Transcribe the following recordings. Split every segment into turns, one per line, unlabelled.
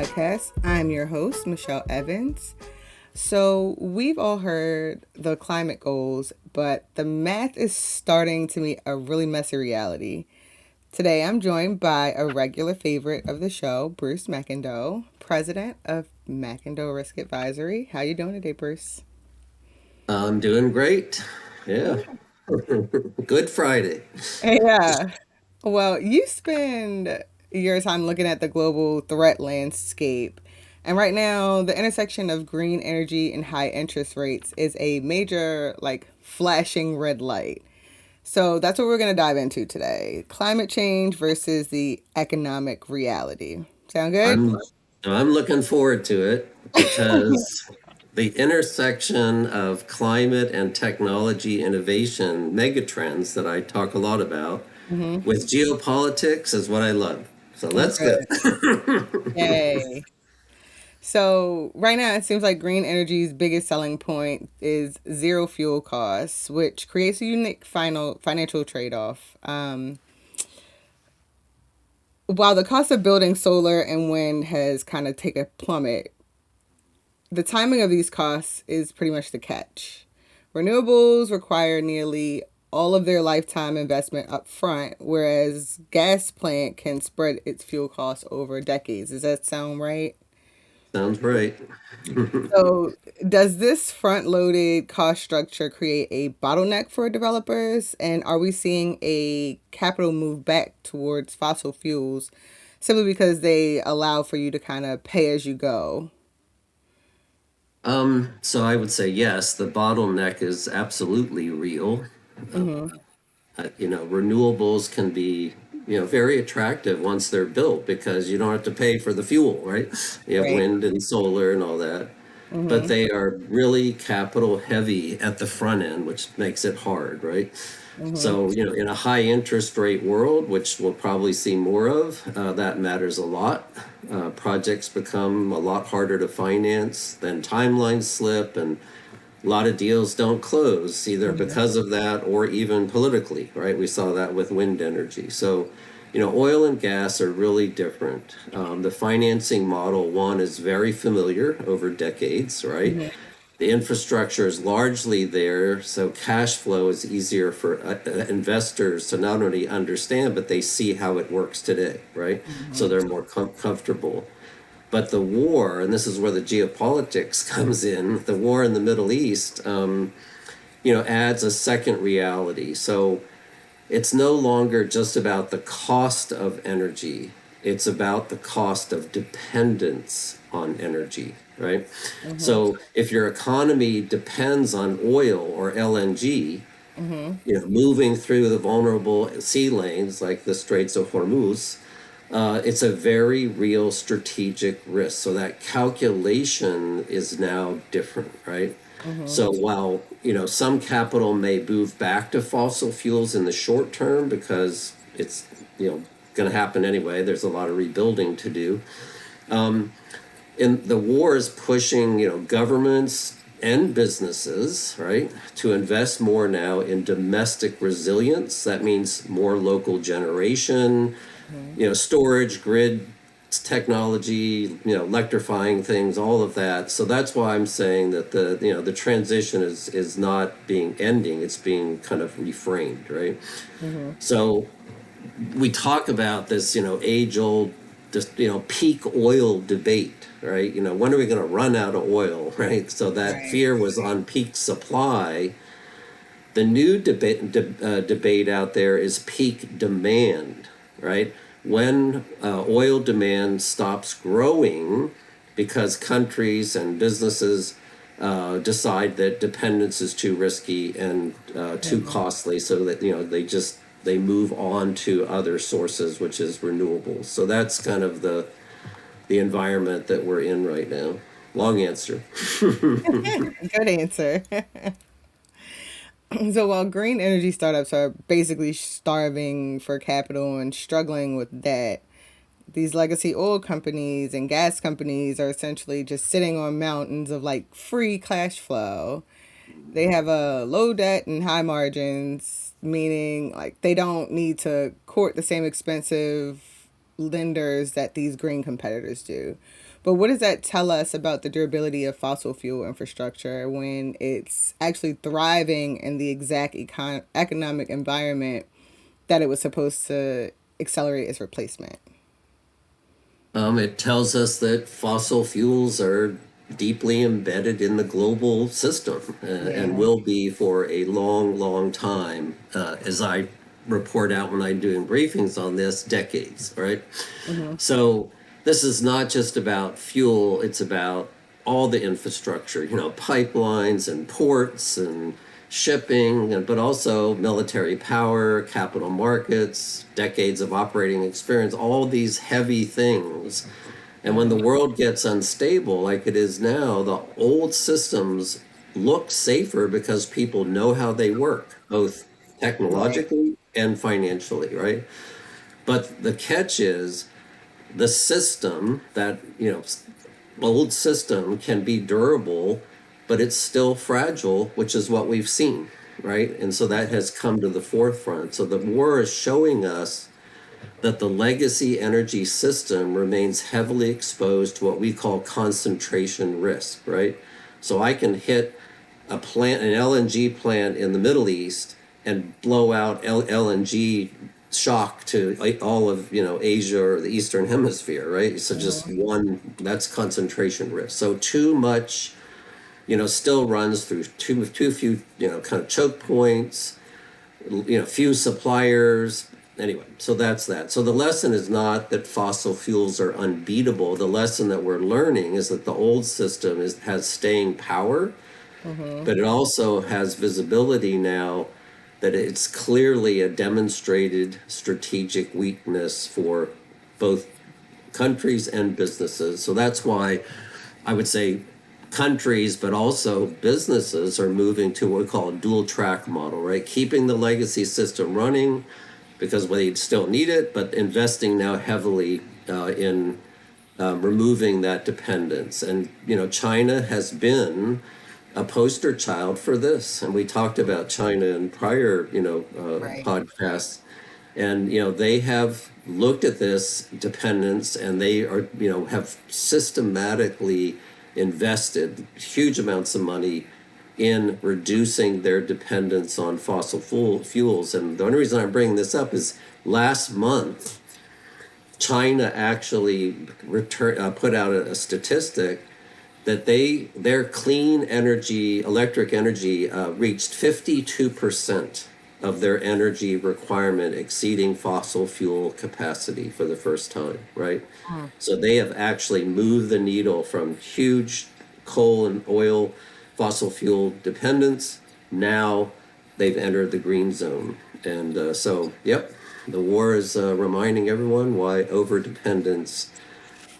podcast. I'm your host, Michelle Evans. So, we've all heard the climate goals, but the math is starting to meet a really messy reality. Today, I'm joined by a regular favorite of the show, Bruce McIndoe, president of McIndoe Risk Advisory. How you doing today, Bruce?
I'm doing great. Yeah. Good Friday.
Yeah. Well, you spend your time looking at the global threat landscape. And right now, the intersection of green energy and high interest rates is a major, flashing red light. So that's what we're going to dive into today: climate change versus the economic reality. Sound good?
I'm I'm looking forward to it because the intersection of climate and technology innovation megatrends that I talk a lot about
Mm-hmm.
with geopolitics is what I love. So
Oh,
let's go.
good. Yay. So right now, it seems like green energy's biggest selling point is zero fuel costs, which creates a unique financial trade-off. While the cost of building solar and wind has kind of taken a plummet, the timing of these costs is pretty much the catch. Renewables require nearly all of their lifetime investment up front, whereas gas plant can spread its fuel costs over decades. Does that sound right?
Sounds right.
So, does this front loaded cost structure create a bottleneck for developers? And are we seeing a capital move back towards fossil fuels simply because they allow for you to kind of pay as you go?
So I would say yes, the bottleneck is absolutely real.
Hmm.
Renewables can be, very attractive once they're built because you don't have to pay for the fuel, right? You have
Right.
wind and solar and all that. But
Hmm.
they are really capital heavy at the front end, which makes it hard, right?
Hmm.
So, in a high interest rate world, which we'll probably see more of, that matters a lot. Projects become a lot harder to finance, then timelines slip, and a lot of deals don't close either
Hmm.
because of that or even politically, right? We saw that with wind energy. So, oil and gas are really different. The financing model, one, is very familiar over decades, right?
Hmm.
The infrastructure is largely there, so cash flow is easier for investors to not only understand, but they see how it works today, right? So
Hmm.
they're more comfortable. But the war, and this is where the geopolitics comes in, the war in the Middle East, adds a second reality. So it's no longer just about the cost of energy, it's about the cost of dependence on energy, right?
Hmm.
So if your economy depends on oil or LNG,
Hmm.
moving through the vulnerable sea lanes like the Straits of Hormuz, it's a very real strategic risk. So that calculation is now different, right?
Hmm.
So while some capital may move back to fossil fuels in the short term because it's going to happen anyway. There's a lot of rebuilding to do. And the war is pushing governments and businesses, right, to invest more now in domestic resilience. That means more local generation,
Hmm.
storage, grid technology, electrifying things, all of that. So that's why I'm saying that the transition is not being ending; it's being kind of reframed, right?
Hmm.
So we talk about this, age old, just peak oil debate, right? When are we going to run out of oil, right? So that
Right.
fear was on peak supply. The new debate out there is peak demand, right? When oil demand stops growing because countries and businesses decide that dependence is too risky and too
Hmm.
costly, so that they move on to other sources, which is renewables. So that's kind of the environment that we're in right now. Long answer.
Good answer. So while green energy startups are basically starving for capital and struggling with debt, these legacy oil companies and gas companies are essentially just sitting on mountains of free cash flow. They have a low debt and high margins, meaning they don't need to court the same expensive lenders that these green competitors do. But what does that tell us about the durability of fossil fuel infrastructure when it's actually thriving in the exact economic environment that it was supposed to accelerate its replacement?
It tells us that fossil fuels are deeply embedded in the global system and
Yeah.
will be for a long, long time, as I report out when I'm doing briefings on this, decades, right?
Hmm.
So this is not just about fuel, it's about all the infrastructure, pipelines and ports and shipping, but also military power, capital markets, decades of operating experience, all these heavy things. And when the
Hmm.
world gets unstable like it is now, the old systems look safer because people know how they work, both
Right.
technologically and financially, right? But the catch is the system that, old system can be durable, but it's still fragile, which is what we've seen, right? And so that has come to the forefront. So the war is showing us that the legacy energy system remains heavily exposed to what we call concentration risk, right? So I can hit an LNG plant in the Middle East and blow out LNG shock to all of Asia or the Eastern Hemisphere, right? So just
Hmm.
one, that's concentration risk. So too much, still runs through too few, kind of choke points, few suppliers. Anyway, so that's that. So the lesson is not that fossil fuels are unbeatable. The lesson that we're learning is that the old system has staying power,
Hmm.
but it also has visibility now that it's clearly a demonstrated strategic weakness for both countries and businesses. So that's why I would say countries, but also businesses are moving to what we call a dual track model, right? Keeping the legacy system running because they still need it, but investing now heavily in removing that dependence. And, China has been a poster child for this. And we talked about China in prior,
Right.
podcasts. And, they have looked at this dependence and they are, have systematically invested huge amounts of money in reducing their dependence on fossil fuels. And the only reason I'm bringing this up is last month, China actually put out a statistic that their clean energy, electric energy, reached 52% of their energy requirement, exceeding fossil fuel capacity for the first time, right?
Mm.
So they have actually moved the needle from huge coal and oil, fossil fuel dependence. Now they've entered the green zone. And so, yep, the war is reminding everyone why over dependence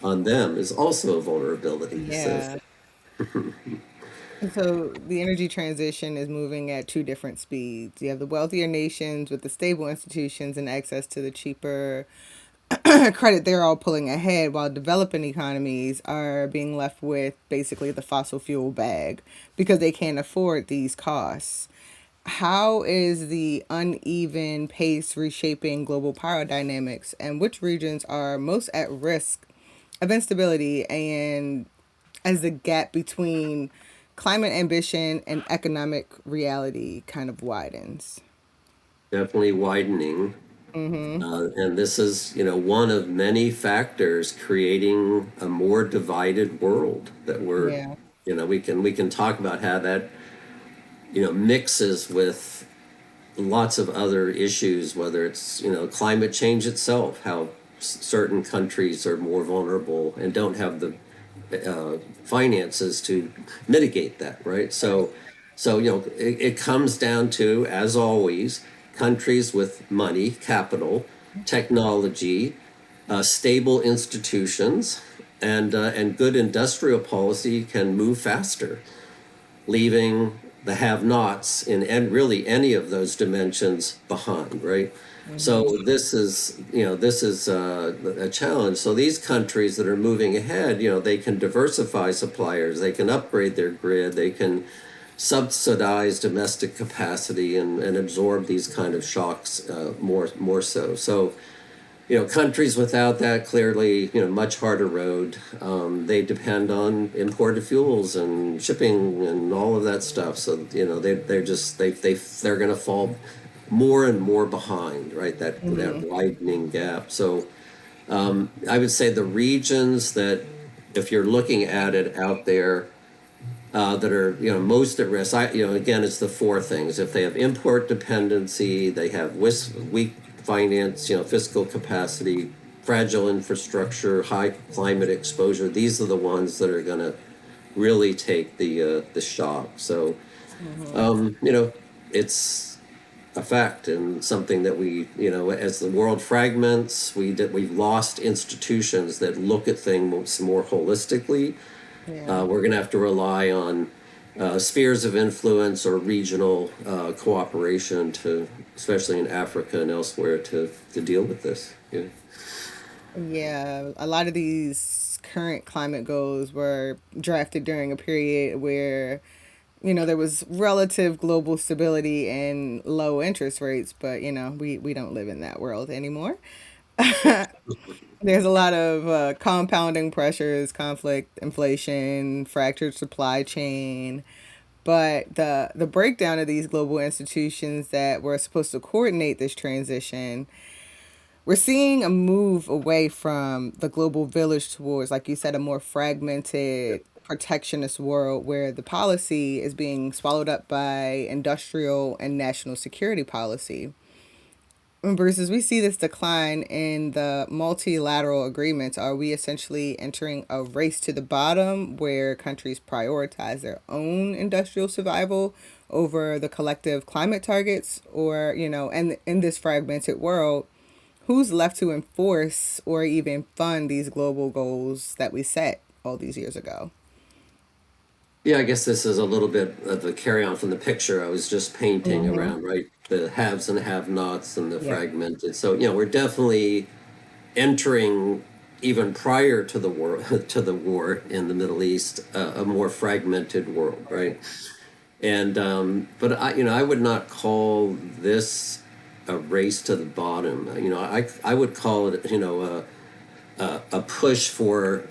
on them is also a vulnerability. So,
Yeah. And so the energy transition is moving at two different speeds. You have the wealthier nations with the stable institutions and access to the cheaper credit, they're all pulling ahead, while developing economies are being left with basically the fossil fuel bag because they can't afford these costs. How is the uneven pace reshaping global power dynamics, and which regions are most at risk of instability and as the gap between climate ambition and economic reality kind of widens?
definitely widening.
Mm-hmm.
And this is, one of many factors creating a more divided world that
Yeah.
we can talk about how that, mixes with lots of other issues, whether it's, climate change itself, how certain countries are more vulnerable and don't have the finances to mitigate that, right?
Right.
So it comes down to, as always, countries with money, capital, technology, stable institutions, and good industrial policy can move faster, leaving the have-nots in really any of those dimensions behind, right?
Mm-hmm.
So this is a challenge. So these countries that are moving ahead, they can diversify suppliers, they can upgrade their grid, they can subsidize domestic capacity and absorb these kind of shocks more so. So countries without that clearly, much harder road. They depend on imported fuels and shipping and all of that stuff. So they're going to fall more and more behind, right? That
Mm-hmm.
widening gap. So I would say the regions that, if you're looking at it out there, that are most at risk. Again, it's the four things. If they have import dependency, they have weak finance, fiscal capacity, fragile infrastructure, high climate exposure. These are the ones that are going to really take the shock. So
Mm-hmm.
it's a fact, and something that as the world fragments, we've lost institutions that look at things more holistically.
Yeah.
We're going to have to rely on spheres of influence or regional cooperation especially in Africa and elsewhere, to deal with this. Yeah.
Yeah, a lot of these current climate goals were drafted during a period where, there was relative global stability and low interest rates, but, we don't live in that world anymore. There's a lot of compounding pressures, conflict, inflation, fractured supply chain. But the breakdown of these global institutions that were supposed to coordinate this transition, we're seeing a move away from the global village towards, like you said, a more fragmented protectionist world where the policy is being swallowed up by industrial and national security policy. And Bruce, as we see this decline in the multilateral agreements, are we essentially entering a race to the bottom where countries prioritize their own industrial survival over the collective climate targets? Or, and in this fragmented world, who's left to enforce or even fund these global goals that we set all these years ago?
Yeah, I guess this is a little bit of a carry on from the picture I was just painting
Mm-hmm.
around, right? The haves and have-nots and the
Yep.
fragmented. So, we're definitely entering, even prior to the war to the war in the Middle East, a more fragmented world, right? And but I would not call this a race to the bottom. I would call it, a push for,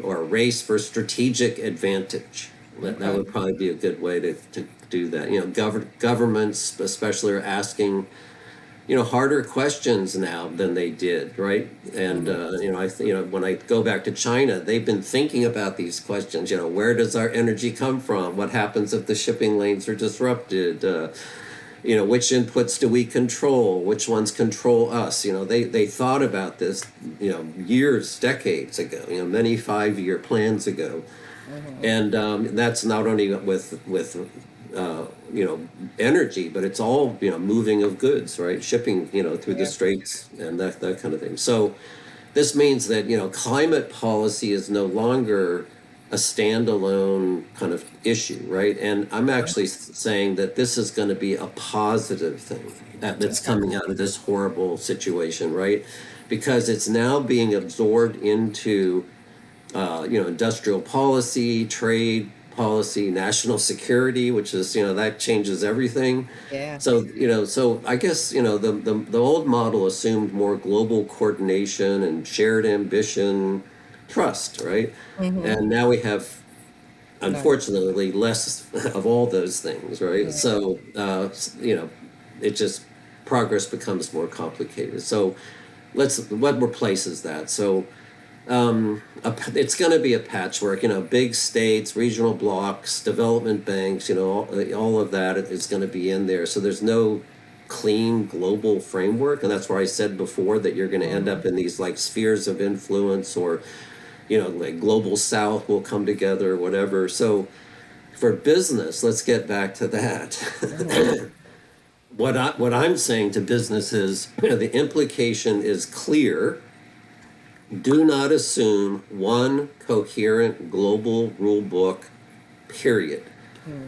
or a race for strategic advantage. That
Okay.
would probably be a good way to do that. Governments especially are asking harder questions now than they did, right? And
Mm-hmm.
when I go back to China, they've been thinking about these questions. Where does our energy come from? What happens if the shipping lanes are disrupted? Which inputs do we control? Which ones control us? They thought about this, years, decades ago. Many 5-year plans ago.
Mm-hmm.
And that's not only with energy, but it's all moving of goods, right? Shipping through the
Yep.
straits and that kind of thing. So this means that climate policy is no longer a standalone kind of issue, right? And I'm actually saying that this is going to be a positive thing that's
Okay.
coming out of this horrible situation, right? Because it's now being absorbed into industrial policy, trade policy, national security, which is, that changes everything.
Yeah.
So I guess, the old model assumed more global coordination and shared ambition, trust, right?
Mm-hmm.
And now we have,
No.
unfortunately, less of all those things, right?
Yeah.
So, it just, progress becomes more complicated. So what replaces that? So, it's going to be a patchwork, big states, regional blocks, development banks, all of that is going to be in there. So there's no clean global framework. And that's where I said before that you're going to end
Mm-hmm.
up in these like spheres of influence, or, like global south will come together or whatever. So for business, let's get back to
Mm-hmm.
that. What I'm saying to business is, the implication is clear. Do not assume one coherent global rule book, period.
Mm-hmm.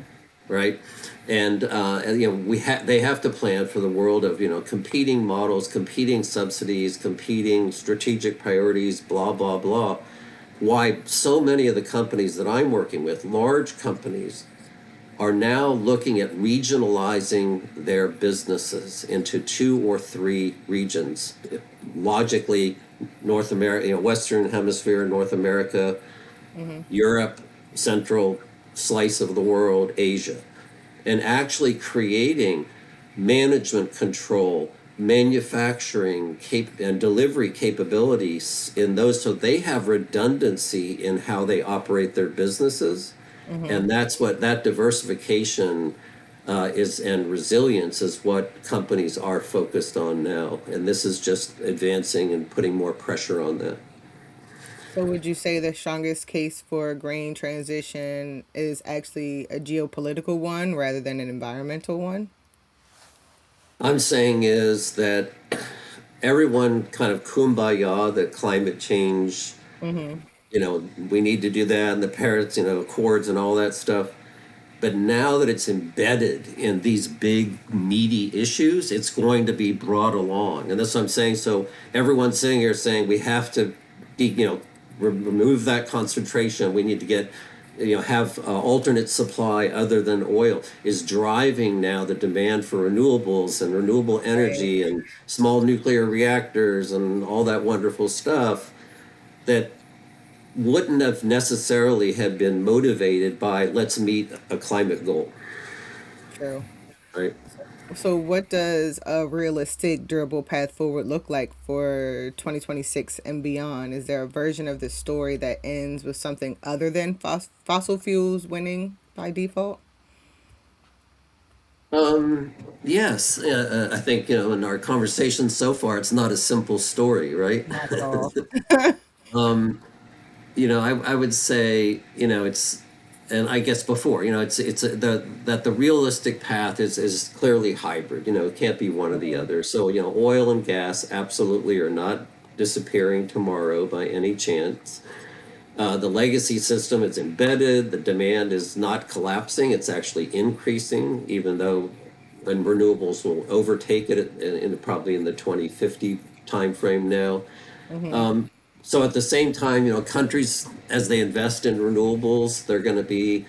Right? And they have to plan for the world of competing models, competing subsidies, competing strategic priorities, blah blah blah. Why so many of the companies that I'm working with, large companies, are now looking at regionalizing their businesses into 2 or 3 regions. Logically, North America, Western Hemisphere, North America,
Mm-hmm.
Europe, Central slice of the world, Asia, and actually creating management control, manufacturing and delivery capabilities in those so they have redundancy in how they operate their businesses.
Mm-hmm.
And that's what that diversification is, and resilience is what companies are focused on now. And this is just advancing and putting more pressure on that.
So would you say the strongest case for green transition is actually a geopolitical one rather than an environmental one?
I'm saying is that everyone kind of kumbaya that climate change,
Mm-hmm.
we need to do that, and the Paris, accords and all that stuff. But now that it's embedded in these big, meaty issues, it's going to be brought along. And that's what I'm saying. So everyone's sitting here saying we have to remove that concentration. We need to have alternate supply other than oil is driving now the demand for renewables and renewable
Right.
energy and small nuclear reactors and all that wonderful stuff that wouldn't have necessarily have been motivated by let's meet a climate goal,
True.
right?
So what does a realistic, durable path forward look like for 2026 and beyond? Is there a version of the story that ends with something other than fossil fuels winning by default?
Yes, I think in our conversations so far, it's not a simple story, right?
Not at all.
I would say, it's, and I guess before, the realistic path is clearly hybrid. It can't be one or the
Mhm.
other. So oil and gas absolutely are not disappearing tomorrow by any chance. The legacy system is embedded. The demand is not collapsing. It's actually increasing, even though and renewables will overtake it probably in the 2050 timeframe now.
Mhm.
So at the same time, countries as they invest in renewables, they're going to be,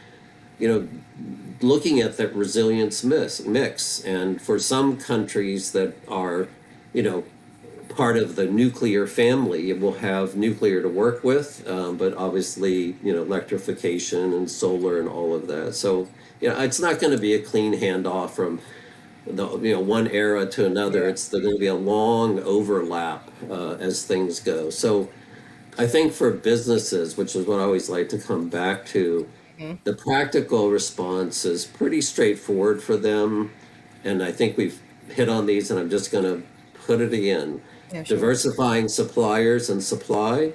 you know, looking at that resilience mix. And for some countries that are, you know, part of the nuclear family, it will have nuclear to work with, but obviously, electrification and solar and all of that. So, it's not going to be a clean handoff from the one era to another.
Yeah.
It's going to be a long overlap as things go. So I think for businesses, which is what I always like to come back to,
Mhm.
the practical response is pretty straightforward for them. And I think we've hit on these, and I'm just going to put it again.
Yeah, sure.
Diversifying suppliers and supply,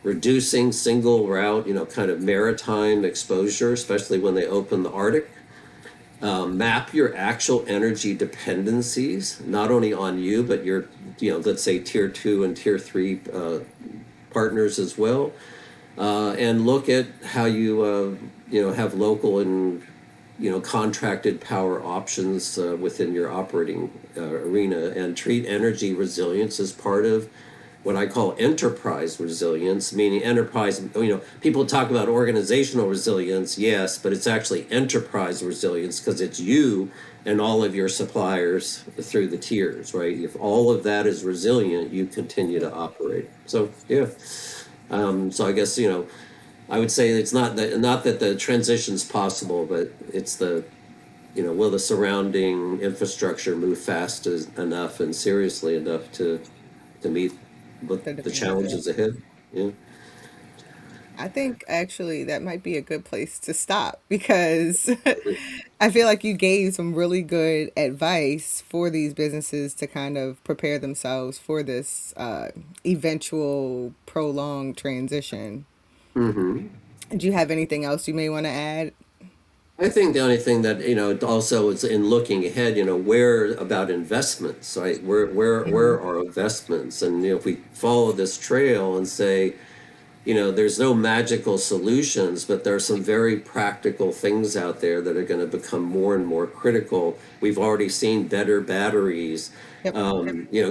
reducing single route, kind of maritime exposure, especially when they open the Arctic. Map your actual energy dependencies, not only on you, but your, let's say tier 2 and tier 3 partners as well, and look at how you have local and contracted power options within your operating arena, and treat energy resilience as part of what I call enterprise resilience, meaning enterprise, people talk about organizational resilience, yes, but it's actually enterprise resilience because it's you and all of your suppliers through the tiers, right? If all of that is resilient, you continue to operate. So, yeah. So I guess, I would say it's not that the transition's possible, but it's will the surrounding infrastructure move enough and seriously enough to meet what
The
the
demand, yeah.
challenges ahead. Yeah.
I think actually that might be a good place to stop because I feel like you gave some really good advice for these businesses to kind of prepare themselves for this eventual prolonged transition.
Hmm.
Do you have anything else you may want to add?
I think the only thing that also is in looking ahead, where about investments, right? Where
Hmm.
are investments? And if we follow this trail and say, there's no magical solutions, but there are some very practical things out there that are going to become more and more critical. We've already seen better batteries.
Yep.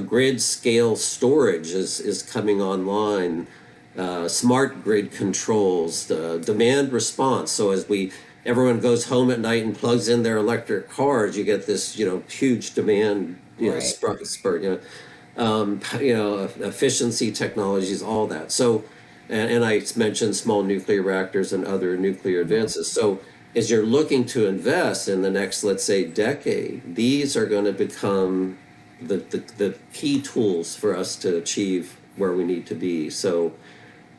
Grid scale storage is coming online. Smart grid controls, the demand response. So as we everyone goes home at night and plugs in their electric cars, you get this, huge demand,
Right.
spurt, efficiency technologies, all that. So, and I mentioned small nuclear reactors and other nuclear
Mhm.
advances. So, as you're looking to invest in the next, let's say, decade, these are going to become the key tools for us to achieve where we need to be. So,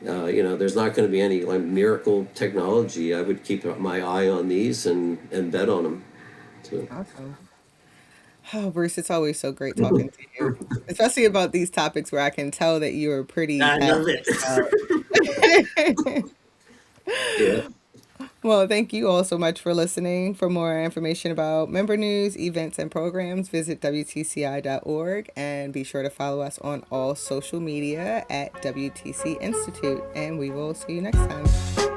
there's not going to be any like miracle technology. I would keep my eye on these and bet on them. So,
Awesome. Oh, Bruce, it's always so great talking to you, especially about these topics where I can tell that you are pretty
I love
passionate
it.
about.
Yeah.
Well, thank you all so much for listening. For more information about member news, events, and programs, visit WTCI.org and be sure to follow us on all social media at WTC Institute. And we will see you next time.